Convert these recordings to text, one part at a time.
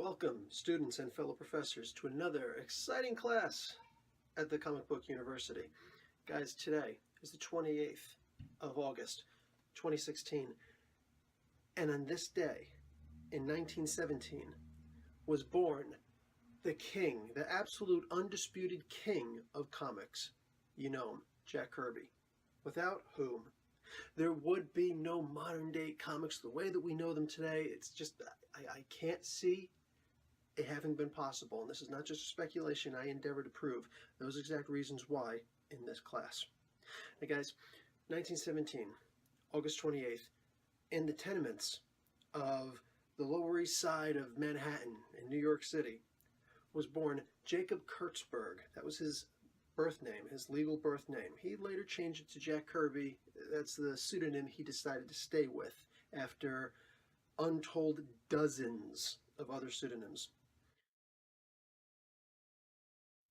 Welcome, students and fellow professors, to another exciting class at the Comic Book University. Guys, today is the 28th of August, 2016, and on this day, in 1917, was born the king, the absolute undisputed king of comics. You know him, Jack Kirby, without whom there would be no modern day comics the way that we know them today. It's just, I can't see it having been possible. And this is not just speculation. I endeavor to prove those exact reasons why in this class. Now guys, 1917, August 28th, in the tenements of the Lower East Side of Manhattan in New York City, was born Jacob Kurtzberg. That was his birth name, his legal birth name. He later changed it to Jack Kirby. That's the pseudonym he decided to stay with after untold dozens of other pseudonyms.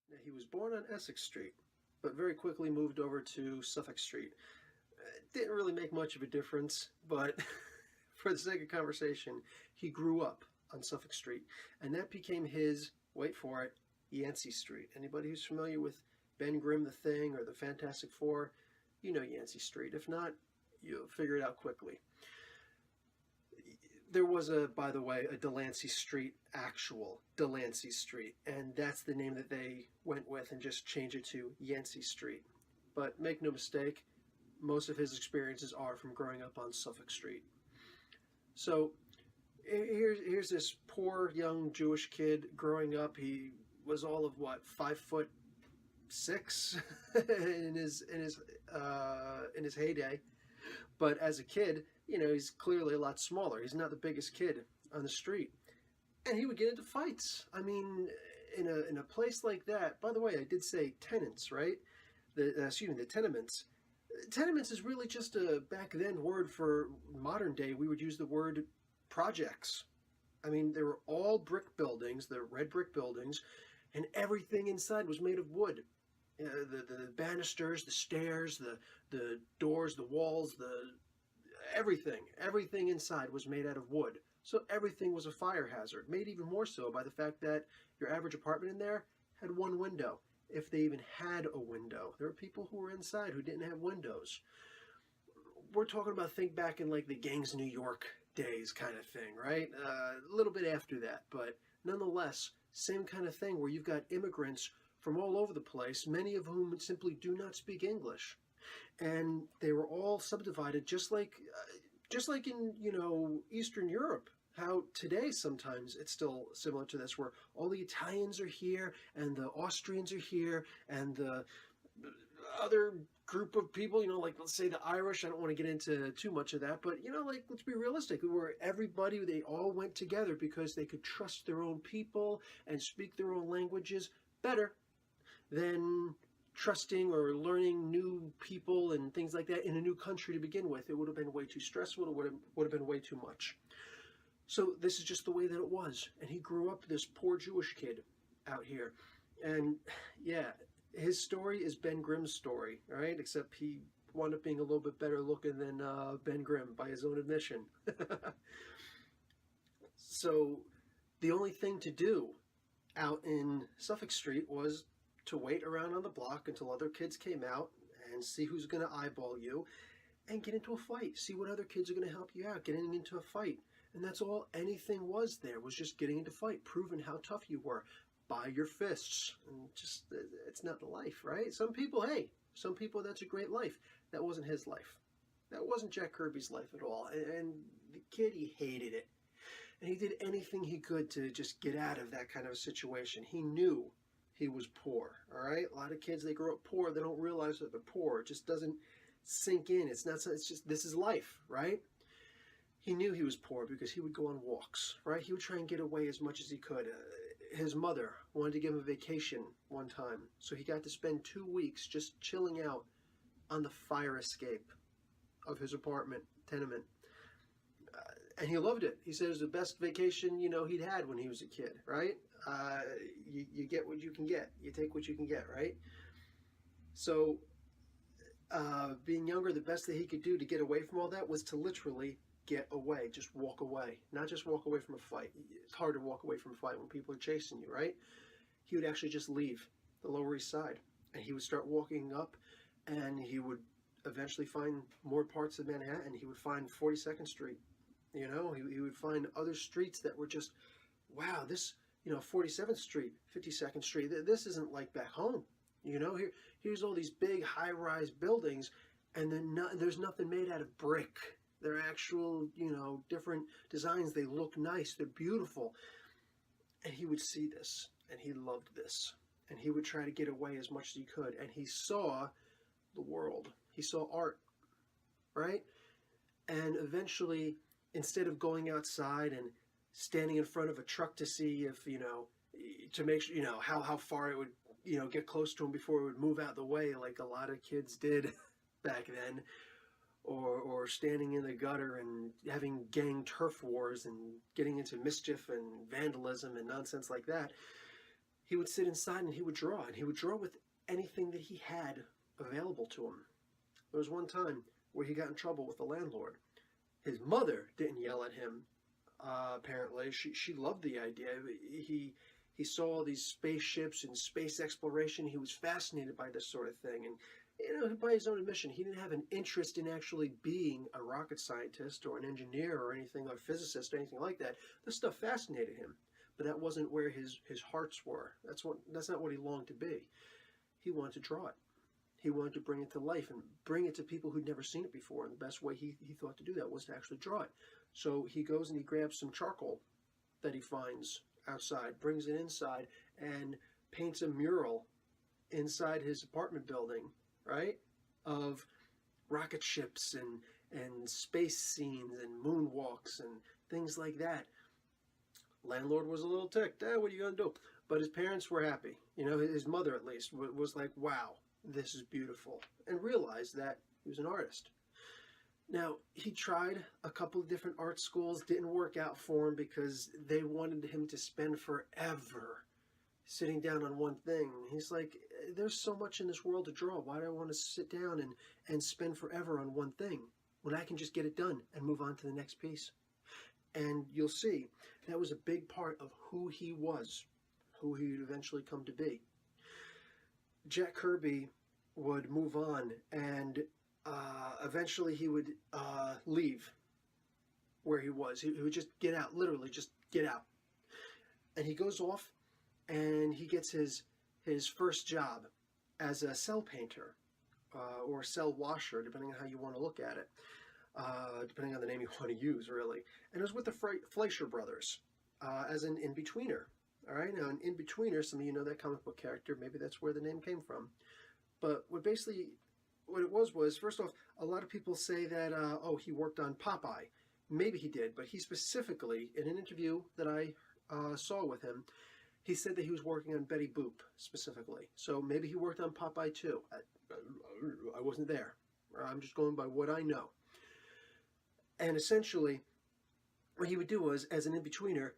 Now, he was born on Essex Street, but very quickly moved over to Suffolk Street. It didn't really make much of a difference, but for the sake of conversation, he grew up on Suffolk Street, and that became his, wait for it, Yancey Street. Anybody who's familiar with Ben Grimm, The Thing, or the Fantastic Four, you know Yancey Street. If not, you'll figure it out quickly. There was by the way, a Delancey Street, actual Delancey Street, and that's the name that they went with and just changed it to Yancey Street. But make no mistake, most of his experiences are from growing up on Suffolk Street. So here's this poor young Jewish kid growing up. He was all of 5'6" in his heyday, but as a kid, he's clearly a lot smaller. He's not the biggest kid on the street, and he would get into fights. I mean, in a place like that. By the way, I did say tenants, right? The tenements. Tenements is really just a back then word for modern day. We would use the word projects. I mean, they were all brick buildings, the red brick buildings, and everything inside was made of wood. The banisters, the stairs, the doors, the walls, everything inside was made out of wood. So everything was a fire hazard, made even more so by the fact that your average apartment in there had one window, if they even had a window. There were people who were inside who didn't have windows. We're talking about, think back in like the Gangs of New York days kind of thing, right? A little bit after that, but nonetheless, same kind of thing where you've got immigrants from all over the place, many of whom simply do not speak English. And they were all subdivided just like in, Eastern Europe. How today sometimes it's still similar to this, where all the Italians are here and the Austrians are here and the other group of people, like let's say the Irish. I don't want to get into too much of that, but let's be realistic. Where everybody, they all went together because they could trust their own people and speak their own languages better than trusting or learning new people and things like that in a new country to begin with. It would have been way too stressful. It would have been way too much. So this is just the way that it was. And he grew up, this poor Jewish kid out here. And yeah, his story is Ben Grimm's story, all right? Except he wound up being a little bit better looking than Ben Grimm by his own admission. So the only thing to do out in Suffolk Street was to wait around on the block until other kids came out and see who's going to eyeball you and get into a fight. See what other kids are going to help you out, getting into a fight. And that's all anything was there, was just getting into a fight, proving how tough you were by your fists. And just, it's not the life, right? Some people, that's a great life. That wasn't his life. That wasn't Jack Kirby's life at all. And the kid, he hated it. And he did anything he could to just get out of that kind of a situation. He knew he was poor, all right? A lot of kids, they grow up poor. They don't realize that they're poor. It just doesn't sink in. It's just, this is life, right? He knew he was poor because he would go on walks, right? He would try and get away as much as he could. His mother wanted to give him a vacation one time, so he got to spend 2 weeks just chilling out on the fire escape of his apartment, tenement. And he loved it. He said it was the best vacation, he'd had when he was a kid, right? You get what you can get. You take what you can get, right? So being younger, the best that he could do to get away from all that was to literally get away, just walk away. Not just walk away from a fight. It's hard to walk away from a fight when people are chasing you, right? He would actually just leave the Lower East Side, and he would start walking up, and he would eventually find more parts of Manhattan. He would find 42nd Street. You know, he would find other streets that were just, wow, this, 47th Street, 52nd Street, this isn't like back home. You know, here's all these big high-rise buildings, and then there's nothing made out of brick. They're actual, different designs. They look nice. They're beautiful. And he would see this, and he loved this. And he would try to get away as much as he could. And he saw the world. He saw art, right? And eventually, instead of going outside and standing in front of a truck to see if, to make sure, how far it would, get close to him before it would move out the way, like a lot of kids did back then, or standing in the gutter and having gang turf wars and getting into mischief and vandalism and nonsense like that, he would sit inside and he would draw. And he would draw with anything that he had available to him. There was one time where he got in trouble with the landlord. His mother didn't yell at him, apparently. She loved the idea. He saw all these spaceships and space exploration. He was fascinated by this sort of thing. And by his own admission, he didn't have an interest in actually being a rocket scientist or an engineer or anything, or a physicist or anything like that. This stuff fascinated him, but that wasn't where his hearts were. That's not what he longed to be. He wanted to draw it. He wanted to bring it to life and bring it to people who'd never seen it before. And the best way he thought to do that was to actually draw it. So he goes and he grabs some charcoal that he finds outside, brings it inside, and paints a mural inside his apartment building, right, of rocket ships and space scenes and moonwalks and things like that. Landlord was a little ticked. What are you going to do? But his parents were happy. His mother, at least, was like, wow, this is beautiful, and realized that he was an artist. Now, he tried a couple of different art schools. Didn't work out for him because they wanted him to spend forever sitting down on one thing. He's like, there's so much in this world to draw. Why do I want to sit down and spend forever on one thing when I can just get it done and move on to the next piece? And you'll see that was a big part of who he was, who he would eventually come to be. Jack Kirby would move on, and eventually he would leave where he was. He would just get out, literally just get out. And he goes off, and he gets his first job as a cell painter or cell washer, depending on how you want to look at it, depending on the name you want to use, really. And it was with the Fleischer brothers as an in-betweener. All right, now an in-betweener, some of you know that comic book character, maybe that's where the name came from. But what it was, first off, a lot of people say that, he worked on Popeye. Maybe he did, but he specifically, in an interview that I saw with him, he said that he was working on Betty Boop, specifically. So maybe he worked on Popeye, too. I wasn't there. I'm just going by what I know. And essentially, what he would do was, as an in-betweener,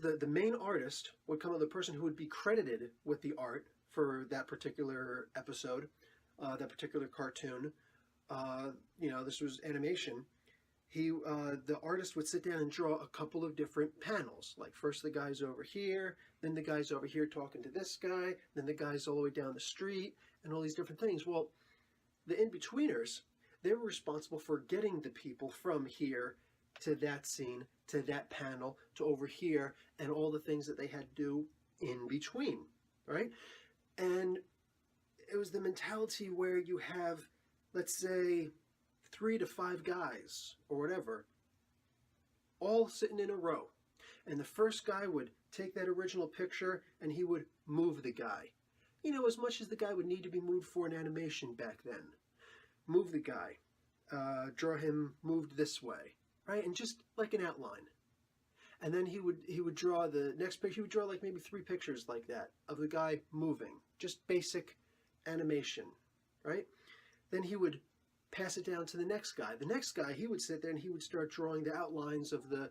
the main artist would come up, the person who would be credited with the art for that particular episode, that particular cartoon. This was animation. The artist would sit down and draw a couple of different panels. Like first the guy's over here, then the guy's over here talking to this guy, then the guy's all the way down the street, and all these different things. Well, the in-betweeners, they were responsible for getting the people from here to that scene, to that panel, to over here, and all the things that they had to do in between, right? And it was the mentality where you have, let's say, 3 to 5 guys, or whatever, all sitting in a row. And the first guy would take that original picture, and he would move the guy. As much as the guy would need to be moved for an animation back then. Move the guy. Draw him moved this way. Right, and just like an outline. And then he would draw the next picture. He would draw like maybe 3 pictures like that of the guy moving, just basic animation, right? Then he would pass it down to the next guy. The next guy, he would sit there and he would start drawing the outlines of the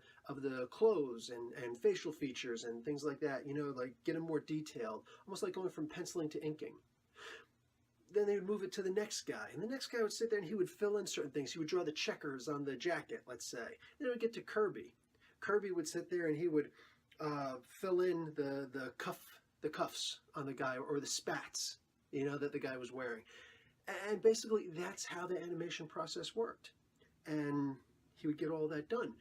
clothes and facial features and things like that. Like get them more detailed, almost like going from penciling to inking. then they would move it to the next guy, and the next guy would sit there and he would fill in certain things. He would draw the checkers on the jacket, let's say. Then it would get to Kirby. Kirby would sit there and he would fill in the cuffs on the guy, or the spats, that the guy was wearing. And basically, that's how the animation process worked. And he would get all that done.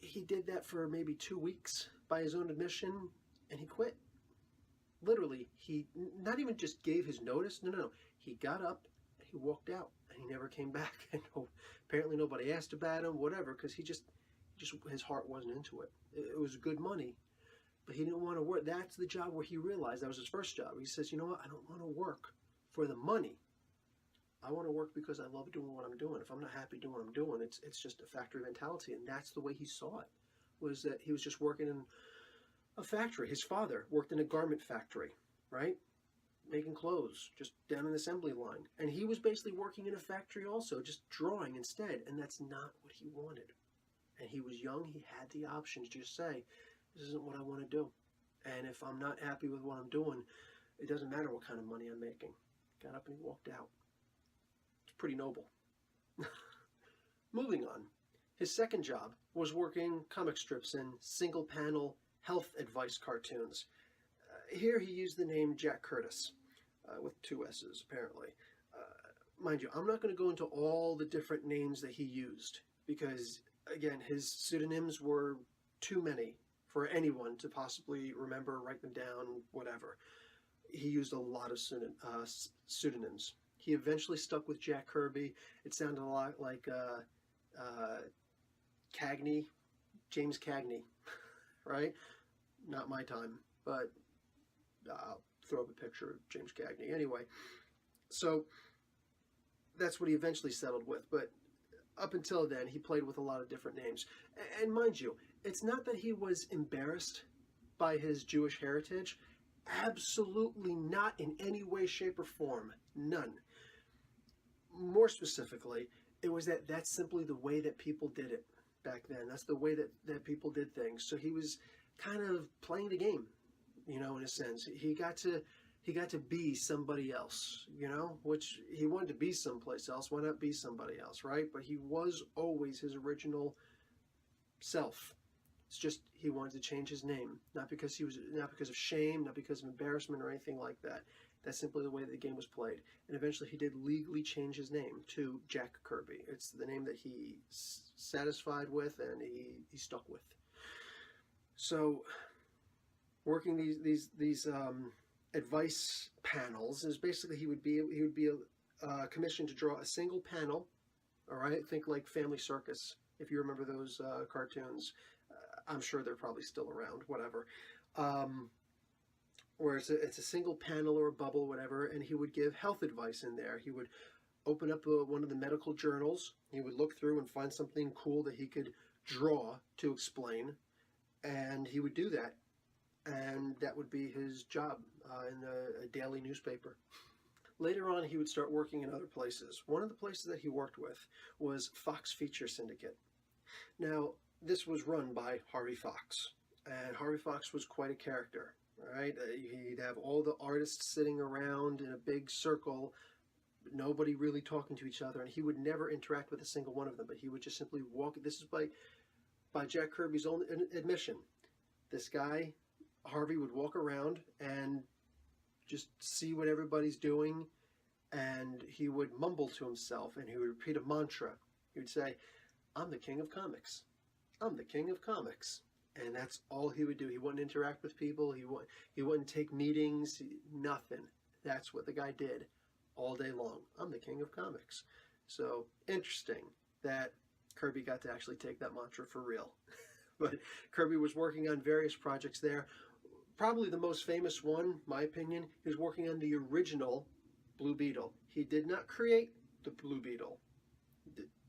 He did that for maybe 2 weeks by his own admission, and he quit. Literally, he not even just gave his notice. No. He got up, and he walked out, and he never came back. And apparently nobody asked about him, whatever, because he just his heart wasn't into it. It was good money, but he didn't want to work. That's the job where he realized that was his first job. He says, you know what? I don't want to work for the money. I want to work because I love doing what I'm doing. If I'm not happy doing what I'm doing, it's just a factory mentality. And that's the way he saw it, was that he was just working in a factory. His father worked in a garment factory, right? Making clothes, just down an assembly line. And he was basically working in a factory also, just drawing instead. And that's not what he wanted. And he was young. He had the option to just say, this isn't what I want to do. And if I'm not happy with what I'm doing, it doesn't matter what kind of money I'm making. Got up and he walked out. Pretty noble. Moving on. His second job was working comic strips in single panel health advice cartoons. Here he used the name Jack Curtis, with 2 S's apparently. Mind you, I'm not going to go into all the different names that he used, because again, his pseudonyms were too many for anyone to possibly remember, write them down, whatever. He used a lot of pseudonyms. He eventually stuck with Jack Kirby. It sounded a lot like Cagney, James Cagney, right? Not my time, but I'll throw up a picture of James Cagney. Anyway, so that's what he eventually settled with. But up until then, he played with a lot of different names. And mind you, it's not that he was embarrassed by his Jewish heritage. Absolutely not, in any way, shape, or form. None. More specifically, it was that's simply the way that people did it back then. That's the way that people did things. So he was kind of playing the game, in a sense. He got to be somebody else, which he wanted to be someplace else. Why not be somebody else, right? But he was always his original self. It's just he wanted to change his name, not because of shame, not because of embarrassment or anything like that. That's simply the way that the game was played. And eventually he did legally change his name to Jack Kirby. It's the name that he's satisfied with and he stuck with. So working these advice panels is basically he would be commissioned to draw a single panel. All right, think like Family Circus, if you remember those cartoons. I'm sure they're probably still around, whatever. Where it's a single panel or a bubble, whatever, and he would give health advice in there. He would open up one of the medical journals. He would look through and find something cool that he could draw to explain, and he would do that. And that would be his job in a daily newspaper. Later on, he would start working in other places. One of the places that he worked with was Fox Feature Syndicate. Now, this was run by Harvey Fox, and Harvey Fox was quite a character. Right? He'd have all the artists sitting around in a big circle, nobody really talking to each other, and he would never interact with a single one of them, but he would just simply walk. This is by Jack Kirby's own admission. This guy, Harvey, would walk around and just see what everybody's doing, and he would mumble to himself, and he would repeat a mantra. He would say, I'm the king of comics. I'm the king of comics. And that's all he would do. He wouldn't interact with people. He wouldn't take meetings. Nothing. That's what the guy did all day long. I'm the king of comics. So interesting that Kirby got to actually take that mantra for real. But Kirby was working on various projects there. Probably the most famous one, my opinion, is working on the original Blue Beetle. He did not create the Blue Beetle.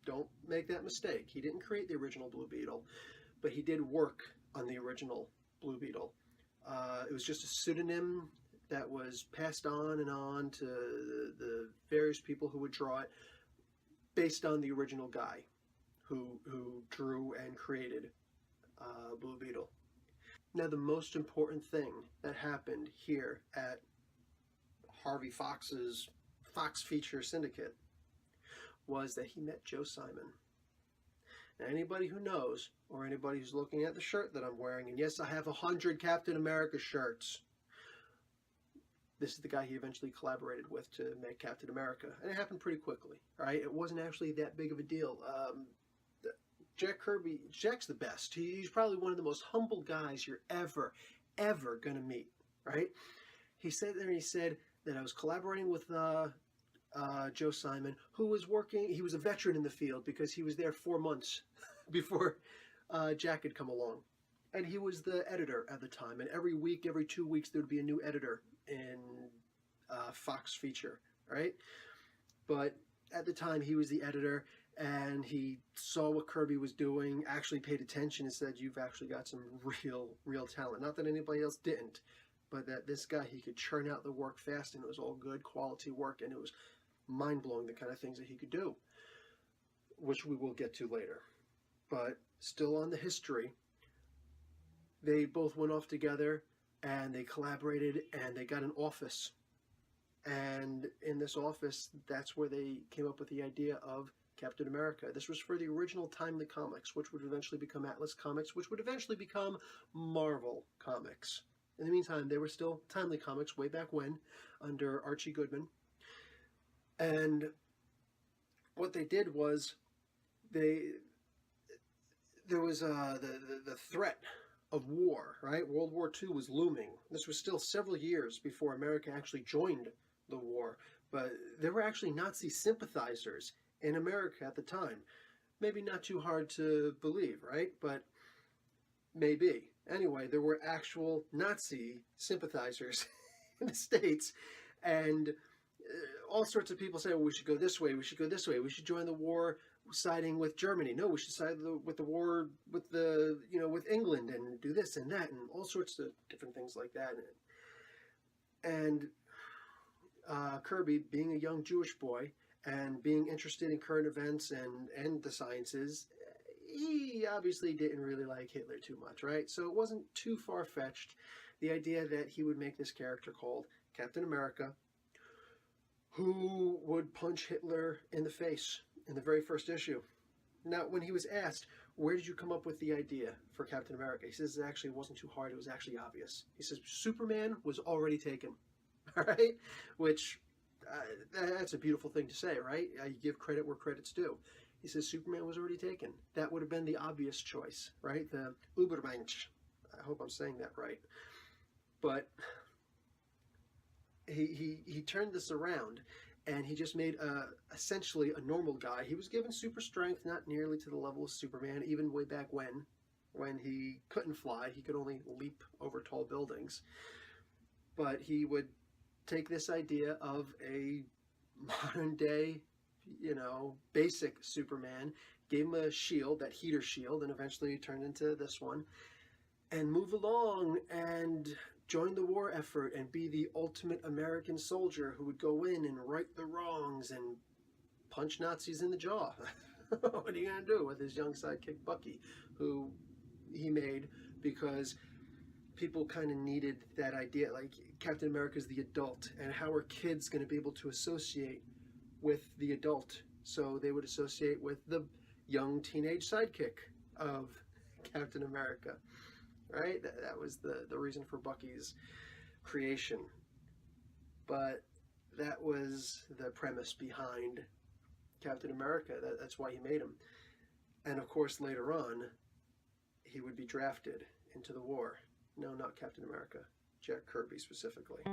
Don't make that mistake. He didn't create the original Blue Beetle, but he did work on the original Blue Beetle. It was just a pseudonym that was passed on and on to the various people who would draw it based on the original guy who drew and created Blue Beetle. Now, the most important thing that happened here at Harvey Fox's Fox feature syndicate was that he met Joe Simon. Now, anybody who knows, or anybody who's looking at the shirt that I'm wearing, and yes, I have 100 Captain America shirts, this is the guy he eventually collaborated with to make Captain America. And it happened pretty quickly, right? It wasn't actually that big of a deal. Jack Kirby, Jack's the best. He's probably one of the most humble guys you're ever going to meet, right? He said that I was collaborating with Joe Simon, who was working, he was a veteran in the field because he was there 4 months before Jack had come along. And he was the editor at the time. And every week, every 2 weeks, there would be a new editor in Fox feature, right? But at the time, he was the editor, and he saw what Kirby was doing, actually paid attention and said, you've actually got some real talent. Not that anybody else didn't, but that this guy, he could churn out the work fast, and it was all good quality work, and it was mind-blowing, the kind of things that he could do, which we will get to later. But still on the history, they both went off together, and they collaborated, and they got an office. And in this office, that's where they came up with the idea of Captain America. This was for the original Timely Comics, which would eventually become Atlas Comics, which would eventually become Marvel Comics. In the meantime, they were still Timely Comics way back when, under Archie Goodman. And what they did was, there was the threat of war, right? World War II was looming. This was still several years before America actually joined the war, but there were actually Nazi sympathizers in America at the time. Maybe not too hard to believe, right? But maybe. Anyway, there were actual Nazi sympathizers in the States, and all sorts of people say, well, we should go this way, we should go this way, we should join the war siding with Germany. No, we should side with the war with with England and do this and that and all sorts of different things like that. And Kirby, being a young Jewish boy and being interested in current events and the sciences, he obviously didn't really like Hitler too much, right? So it wasn't too far-fetched, the idea that he would make this character called Captain America, who would punch Hitler in the face in the very first issue. Now, when he was asked, where did you come up with the idea for Captain America? He says it actually wasn't too hard, it was actually obvious. He says Superman was already taken, all right? Which, that's a beautiful thing to say, right? You give credit where credit's due. He says Superman was already taken. That would have been the obvious choice, right? The Ubermensch. I hope I'm saying that right. But he turned this around, and he just made essentially a normal guy. He was given super strength, not nearly to the level of Superman, even way back when he couldn't fly. He could only leap over tall buildings. But he would take this idea of a modern day, basic Superman, gave him a shield, that heater shield, and eventually turned into this one, and move along and join the war effort and be the ultimate American soldier who would go in and right the wrongs and punch Nazis in the jaw. What are you going to do with his young sidekick Bucky, who he made because people kind of needed that idea, like Captain America's the adult, and how are kids going to be able to associate with the adult? So they would associate with the young teenage sidekick of Captain America. Right? That was the reason for Bucky's creation. But that was the premise behind Captain America. That's why he made him. And of course, later on, he would be drafted into the war. No, not Captain America. Jack Kirby specifically.